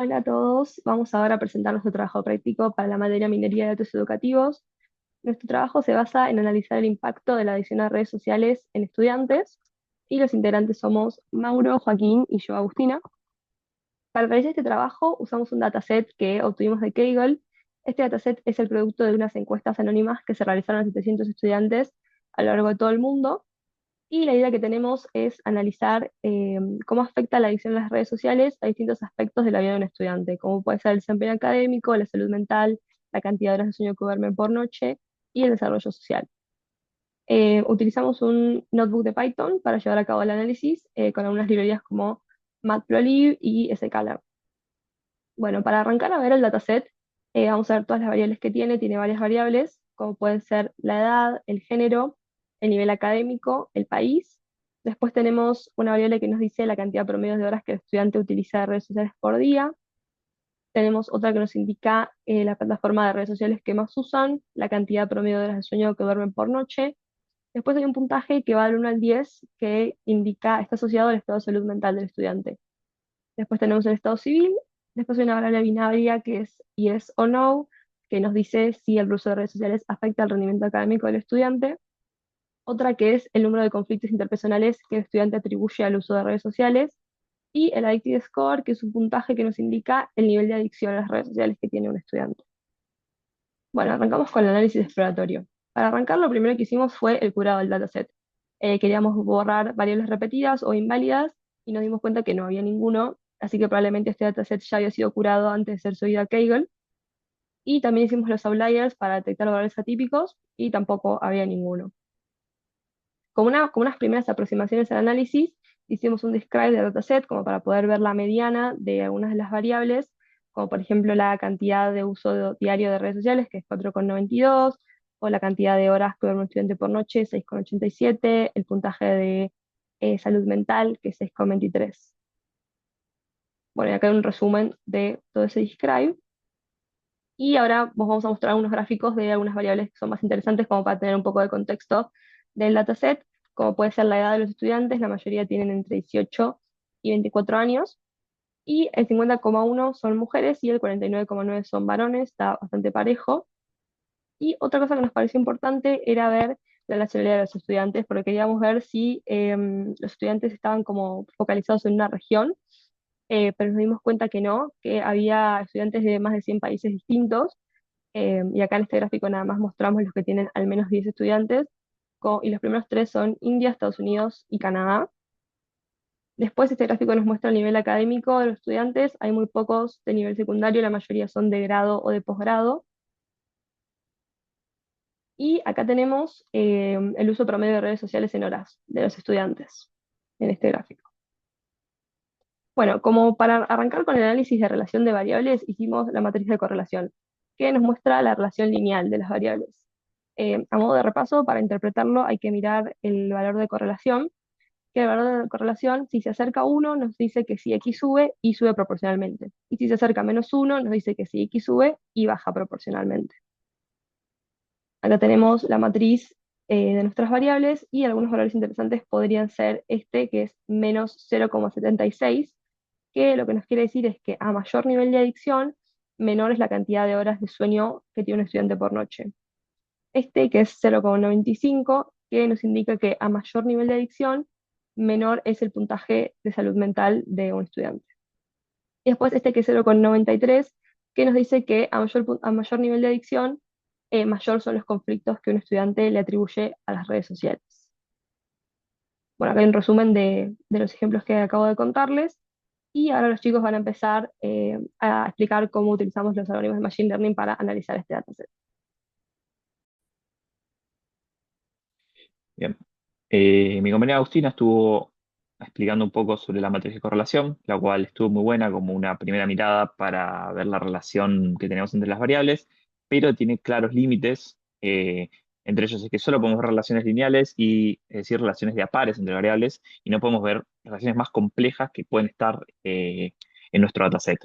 Hola a todos, vamos ahora a presentar nuestro trabajo práctico para la materia Minería de Datos Educativos. Nuestro trabajo se basa en analizar el impacto de la adicción a redes sociales en estudiantes y los integrantes somos Mauro, Joaquín y yo, Agustina. Para realizar este trabajo usamos un dataset que obtuvimos de Kaggle. Este dataset es el producto de unas encuestas anónimas que se realizaron a 700 estudiantes a lo largo de todo el mundo y la idea que tenemos es analizar cómo afecta la adicción a las redes sociales a distintos aspectos de la vida de un estudiante, como puede ser el desempeño académico, la salud mental, la cantidad de horas de sueño que duerme por noche y el desarrollo social. Utilizamos un notebook de Python para llevar a cabo el análisis con algunas librerías como Matplotlib y sklearn. Bueno, para arrancar a ver el dataset, vamos a ver todas las variables que tiene varias variables, como pueden ser la edad, el género, el nivel académico, el país. Después tenemos una variable que nos dice la cantidad promedio de horas que el estudiante utiliza de redes sociales por día. Tenemos otra que nos indica la plataforma de redes sociales que más usan, la cantidad promedio de horas de sueño que duermen por noche. Después hay un puntaje que va del 1 al 10 que indica, está asociado al estado de salud mental del estudiante. Después tenemos el estado civil. Después hay una variable binaria que es yes o no, que nos dice si el uso de redes sociales afecta el rendimiento académico del estudiante. Otra que es el número de conflictos interpersonales que el estudiante atribuye al uso de redes sociales. Y el Addictive Score, que es un puntaje que nos indica el nivel de adicción a las redes sociales que tiene un estudiante. Bueno, arrancamos con el análisis exploratorio. Para arrancar, lo primero que hicimos fue el curado del dataset. Queríamos borrar variables repetidas o inválidas y nos dimos cuenta que no había ninguno, así que probablemente este dataset ya había sido curado antes de ser subido a Kaggle. Y también hicimos los outliers para detectar valores atípicos y tampoco había ninguno. Como unas primeras aproximaciones al análisis, hicimos un describe del dataset como para poder ver la mediana de algunas de las variables, como por ejemplo la cantidad de uso diario de redes sociales, que es 4,92, o la cantidad de horas que duerme un estudiante por noche, 6,87, el puntaje de salud mental, que es 6,23. Bueno, y acá hay un resumen de todo ese describe. Y ahora os vamos a mostrar unos gráficos de algunas variables que son más interesantes como para tener un poco de contexto del dataset, como puede ser la edad de los estudiantes, la mayoría tienen entre 18 y 24 años, y el 50,1 son mujeres y el 49,9 son varones, está bastante parejo. Y otra cosa que nos pareció importante era ver la nacionalidad de los estudiantes, porque queríamos ver si los estudiantes estaban como focalizados en una región, pero nos dimos cuenta que no, que había estudiantes de más de 100 países distintos, y acá en este gráfico nada más mostramos los que tienen al menos 10 estudiantes, y los primeros tres son India, Estados Unidos y Canadá. Después este gráfico nos muestra el nivel académico de los estudiantes, hay muy pocos de nivel secundario, la mayoría son de grado o de posgrado. Y acá tenemos el uso promedio de redes sociales en horas de los estudiantes en este gráfico. Bueno, como para arrancar con el análisis de relación de variables, hicimos la matriz de correlación, que nos muestra la relación lineal de las variables. A modo de repaso, para interpretarlo hay que mirar el valor de correlación, que el valor de correlación, si se acerca a 1, nos dice que si X sube, Y sube proporcionalmente. Y si se acerca a -1, nos dice que si X sube, Y baja proporcionalmente. Acá tenemos la matriz de nuestras variables y algunos valores interesantes podrían ser este, que es -0,76, que lo que nos quiere decir es que a mayor nivel de adicción, menor es la cantidad de horas de sueño que tiene un estudiante por noche. Este, que es 0,95, que nos indica que a mayor nivel de adicción, menor es el puntaje de salud mental de un estudiante. Y después este que es 0,93, que nos dice que a mayor nivel de adicción, mayor son los conflictos que un estudiante le atribuye a las redes sociales. Bueno, acá hay un resumen de los ejemplos que acabo de contarles. Y ahora los chicos van a empezar a explicar cómo utilizamos los algoritmos de Machine Learning para analizar este dataset. Bien. Mi compañera Agustina estuvo explicando un poco sobre la matriz de correlación, la cual estuvo muy buena como una primera mirada para ver la relación que tenemos entre las variables, pero tiene claros límites. Entre ellos es que solo podemos ver relaciones lineales y es decir, relaciones de a pares entre variables, y no podemos ver relaciones más complejas que pueden estar en nuestro dataset.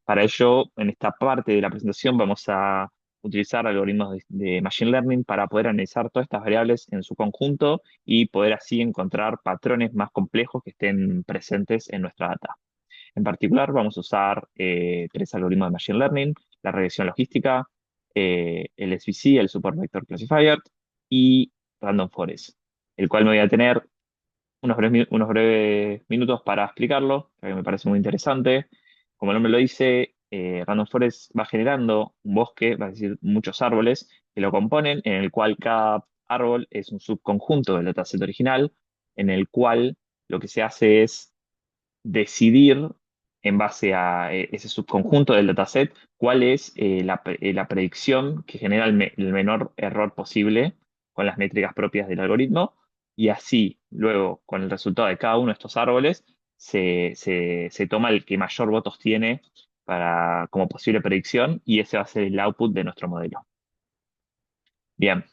Para ello, en esta parte de la presentación vamos a utilizar algoritmos de Machine Learning para poder analizar todas estas variables en su conjunto y poder así encontrar patrones más complejos que estén presentes en nuestra data. En particular, vamos a usar tres algoritmos de Machine Learning: la regresión logística, el SVC, el Super Vector Classifier, y Random Forest, el cual me voy a tener unos breves minutos para explicarlo, ya que me parece muy interesante. Como el nombre lo dice, Random Forest va generando un bosque, va a decir muchos árboles que lo componen, en el cual cada árbol es un subconjunto del dataset original, en el cual lo que se hace es decidir, en base a ese subconjunto del dataset, cuál es la predicción que genera el menor error posible con las métricas propias del algoritmo. Y así, luego, con el resultado de cada uno de estos árboles, se toma el que mayor votos tiene como posible predicción, y ese va a ser el output de nuestro modelo. Bien,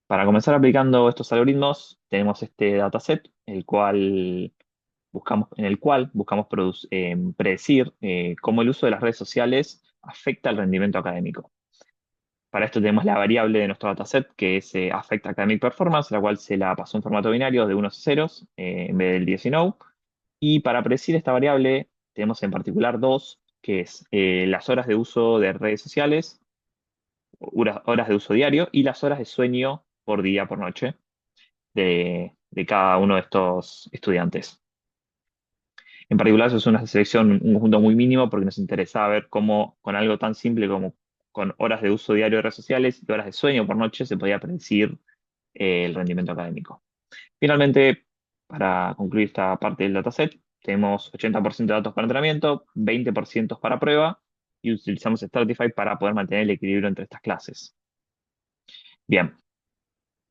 para comenzar aplicando estos algoritmos, tenemos este dataset, en el cual buscamos predecir cómo el uso de las redes sociales afecta el rendimiento académico. Para esto tenemos la variable de nuestro dataset, que es Affect Academic Performance, la cual se la pasó en formato binario de unos y ceros en vez del yes y no. Y para predecir esta variable tenemos en particular dos, que es las horas de uso de redes sociales, horas de uso diario, y las horas de sueño por día, por noche, de cada uno de estos estudiantes. En particular, eso es una selección, un conjunto muy mínimo, porque nos interesaba ver cómo con algo tan simple como con horas de uso diario de redes sociales y horas de sueño por noche se podía predecir el rendimiento académico. Finalmente, para concluir esta parte del dataset, tenemos 80% de datos para entrenamiento, 20% para prueba, y utilizamos Stratify para poder mantener el equilibrio entre estas clases. Bien,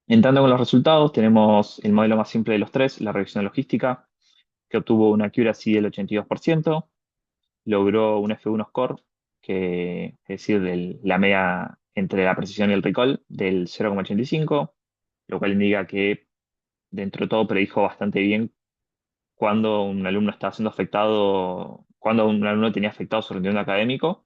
entrando con los resultados, tenemos el modelo más simple de los tres, la regresión logística, que obtuvo una accuracy del 82%. Logró un F1 score, es decir, la media entre la precisión y el recall del 0,85, lo cual indica que dentro de todo predijo bastante bien cuando un alumno estaba siendo afectado, cuando un alumno tenía afectado su rendimiento académico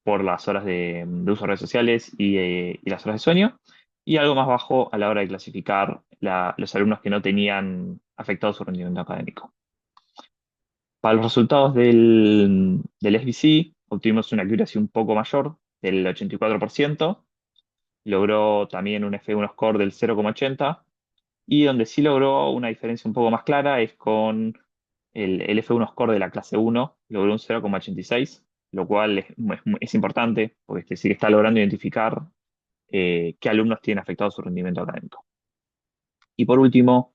por las horas de uso de redes sociales y las horas de sueño, y algo más bajo a la hora de clasificar los alumnos que no tenían afectado su rendimiento académico. Para los resultados del SBC, obtuvimos una accuracy un poco mayor, del 84%. Logró también un F1 score del 0,80. Y donde sí logró una diferencia un poco más clara es con el F1 score de la clase 1. Logró un 0,86, lo cual es importante, porque sí que está logrando identificar qué alumnos tienen afectado su rendimiento académico. Y por último,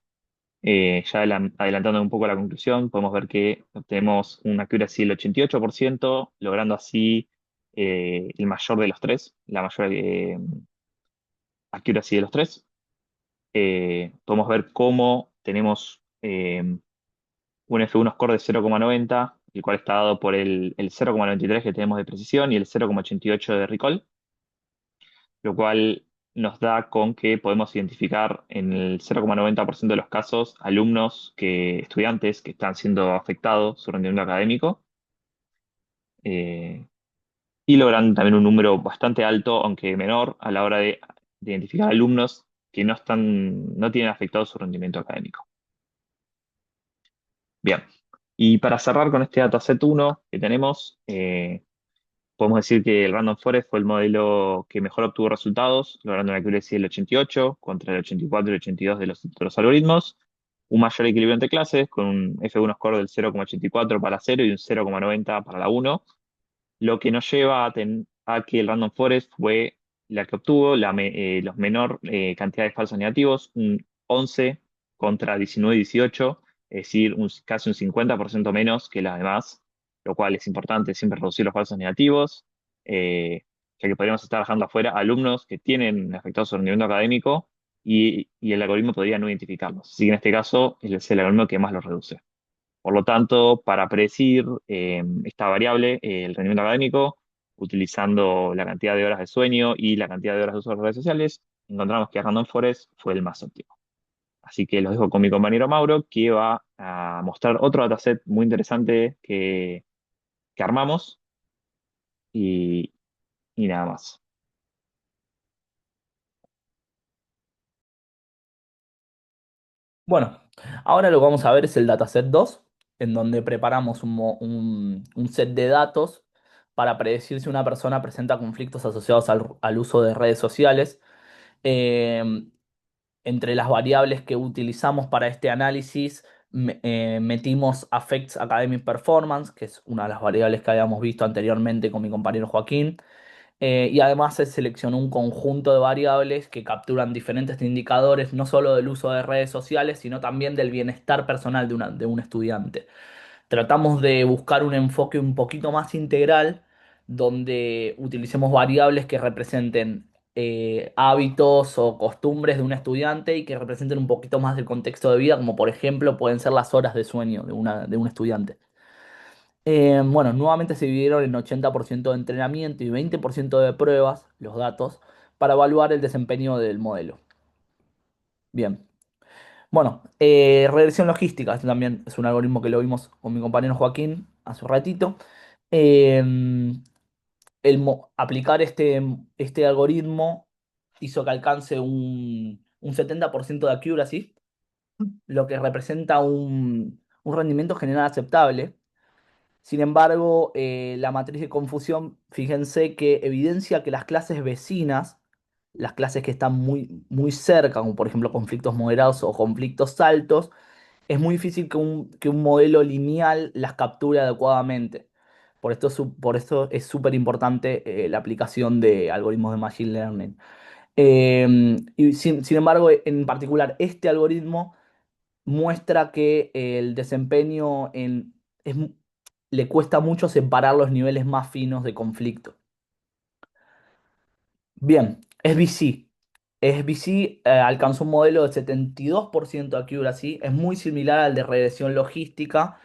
ya adelantando un poco la conclusión, podemos ver que obtenemos una accuracy del 88%, logrando así el mayor de los tres, la mayor accuracy de los tres. Podemos ver cómo tenemos un F1 score de 0,90, el cual está dado por el 0,93 que tenemos de precisión y el 0,88 de recall, lo cual nos da con que podemos identificar en el 0,90% de los casos estudiantes que están siendo afectados su rendimiento académico, eh, y logran también un número bastante alto, aunque menor, a la hora de identificar alumnos que no tienen afectado su rendimiento académico. Bien, y para cerrar con este dataset 1 que tenemos, podemos decir que el Random Forest fue el modelo que mejor obtuvo resultados, logrando una accuracy del 88 contra el 84 y el 82 de los algoritmos, un mayor equilibrio entre clases, con un F1 score del 0,84 para 0 y un 0,90 para la 1, lo que nos lleva a que el Random Forest fue la que obtuvo los menor cantidad de falsos negativos, un 11 contra 19 y 18, es decir, casi un 50% menos que las demás, lo cual es importante siempre reducir los falsos negativos, eh, ya que podríamos estar dejando afuera alumnos que tienen afectado su rendimiento académico, y el algoritmo podría no identificarlos. Así que en este caso es el algoritmo que más los reduce. Por lo tanto, para predecir esta variable, el rendimiento académico, utilizando la cantidad de horas de sueño y la cantidad de horas de uso de redes sociales, encontramos que Random Forest fue el más óptimo. Así que los dejo con mi compañero Mauro, que va a mostrar otro dataset muy interesante que armamos, y, y nada más. Bueno, ahora lo que vamos a ver es el dataset 2. en donde preparamos un set de datos para predecir si una persona presenta conflictos asociados al uso de redes sociales. Eh, Entre las variables que utilizamos para este análisis, metimos Affects Academic Performance, que es una de las variables que habíamos visto anteriormente con mi compañero Joaquín. Y además se seleccionó un conjunto de variables que capturan diferentes indicadores, no solo del uso de redes sociales, sino también del bienestar personal de un estudiante. Tratamos de buscar un enfoque un poquito más integral, donde utilicemos variables que representen hábitos o costumbres de un estudiante y que representen un poquito más del contexto de vida, como por ejemplo pueden ser las horas de sueño de un estudiante. Bueno, nuevamente se dividieron en 80% de entrenamiento y 20% de pruebas, los datos, para evaluar el desempeño del modelo. Bien. Bueno, regresión logística, este también es un algoritmo que lo vimos con mi compañero Joaquín hace un ratito. Eh, Aplicar este algoritmo hizo que alcance un 70% de accuracy, lo que representa un rendimiento general aceptable. Sin embargo, la matriz de confusión, fíjense que evidencia que las clases vecinas, las clases que están muy cerca, como por ejemplo conflictos moderados o conflictos altos, es muy difícil que un modelo lineal las capture adecuadamente. Por esto es súper importante la aplicación de algoritmos de Machine Learning. Y sin embargo, en particular, este algoritmo muestra que el desempeño le cuesta mucho separar los niveles más finos de conflicto. Bien, SBC. SBC alcanzó un modelo de 72% de accuracy, es muy similar al de regresión logística.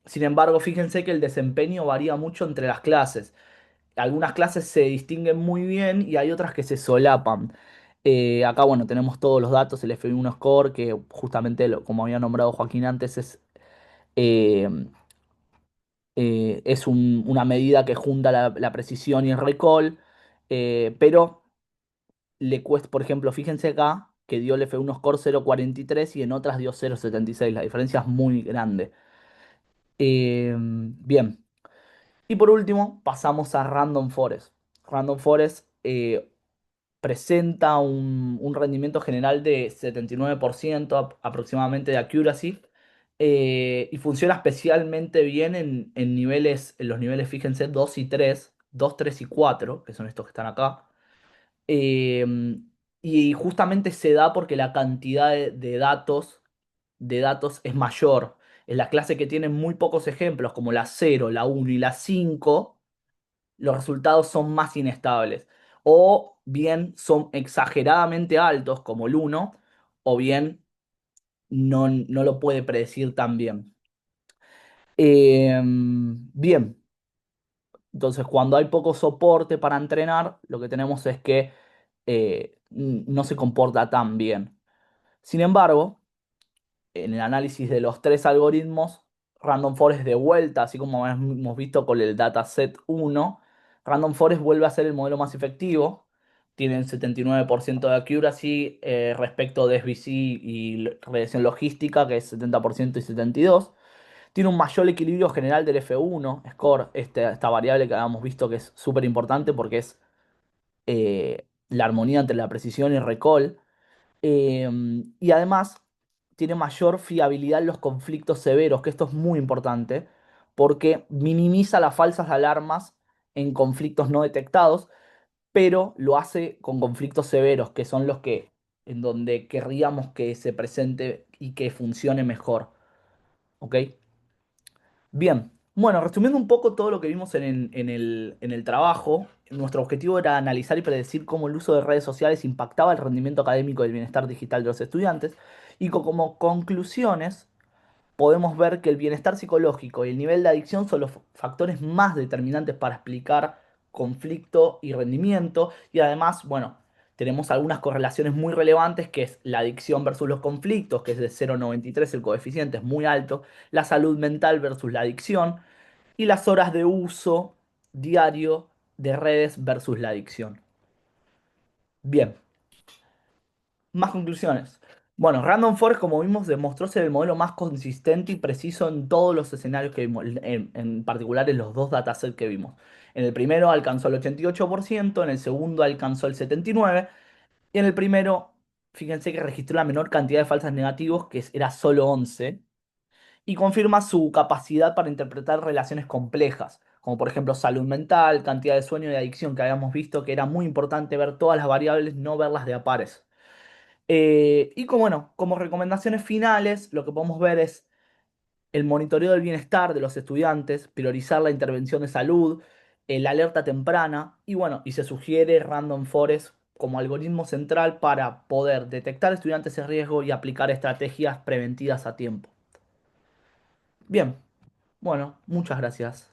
Sin embargo, fíjense que el desempeño varía mucho entre las clases. Algunas clases se distinguen muy bien y hay otras que se solapan. Acá, bueno, tenemos todos los datos, el F1 Score, que justamente, como había nombrado Joaquín antes, eh, es una medida que junta la precisión y el recall, pero le cuesta, por ejemplo, fíjense acá que dio el F1 Score 0,43 y en otras dio 0,76. La diferencia es muy grande. Bien. Y por último, pasamos a Random Forest. Random Forest presenta un rendimiento general de 79% aproximadamente de accuracy, y funciona especialmente bien en los niveles, fíjense, 2 y 3, 2, 3 y 4, que son estos que están acá. Eh, y justamente se da porque la cantidad de datos es mayor. En la clase que tienen muy pocos ejemplos, como la 0, la 1 y la 5, los resultados son más inestables. O bien son exageradamente altos, como el uno, o bien no lo puede predecir tan bien. Bien, entonces cuando hay poco soporte para entrenar, lo que tenemos es que no se comporta tan bien. Sin embargo, en el análisis de los tres algoritmos, Random Forest de vuelta, así como hemos visto con el dataset uno, Random Forest vuelve a ser el modelo más efectivo. Tienen 79% de accuracy respecto de SBC y regresión logística, que es 70% y 72%. Tiene un mayor equilibrio general del F1 score, esta variable que habíamos visto que es súper importante porque es la armonía entre la precisión y el recall. Y además tiene mayor fiabilidad en los conflictos severos, que esto es muy importante, porque minimiza las falsas alarmas en conflictos no detectados, pero lo hace con conflictos severos, que son los que en donde querríamos que se presente y que funcione mejor. ¿Ok? Bien, bueno, resumiendo un poco todo lo que vimos en el trabajo, nuestro objetivo era analizar y predecir cómo el uso de redes sociales impactaba el rendimiento académico y el bienestar digital de los estudiantes, y como conclusiones podemos ver que el bienestar psicológico y el nivel de adicción son los factores más determinantes para explicar conflicto y rendimiento, y además, bueno, tenemos algunas correlaciones muy relevantes, que es la adicción versus los conflictos, que es de 0,93, el coeficiente es muy alto, la salud mental versus la adicción, y las horas de uso diario de redes versus la adicción. Bien, más conclusiones. Bueno, Random Forest, como vimos, demostró ser el modelo más consistente y preciso en todos los escenarios que vimos, en particular en los dos datasets que vimos. En el primero alcanzó el 88%, en el segundo alcanzó el 79%, y en el primero, fíjense que registró la menor cantidad de falsos negativos, que era solo 11, y confirma su capacidad para interpretar relaciones complejas, como por ejemplo salud mental, cantidad de sueño y adicción, que habíamos visto que era muy importante ver todas las variables, no verlas de a pares. Y como, bueno, como recomendaciones finales, lo que podemos ver es el monitoreo del bienestar de los estudiantes, priorizar la intervención de salud, la alerta temprana y bueno, y se sugiere Random Forest como algoritmo central para poder detectar estudiantes en riesgo y aplicar estrategias preventivas a tiempo. Bien, bueno, muchas gracias.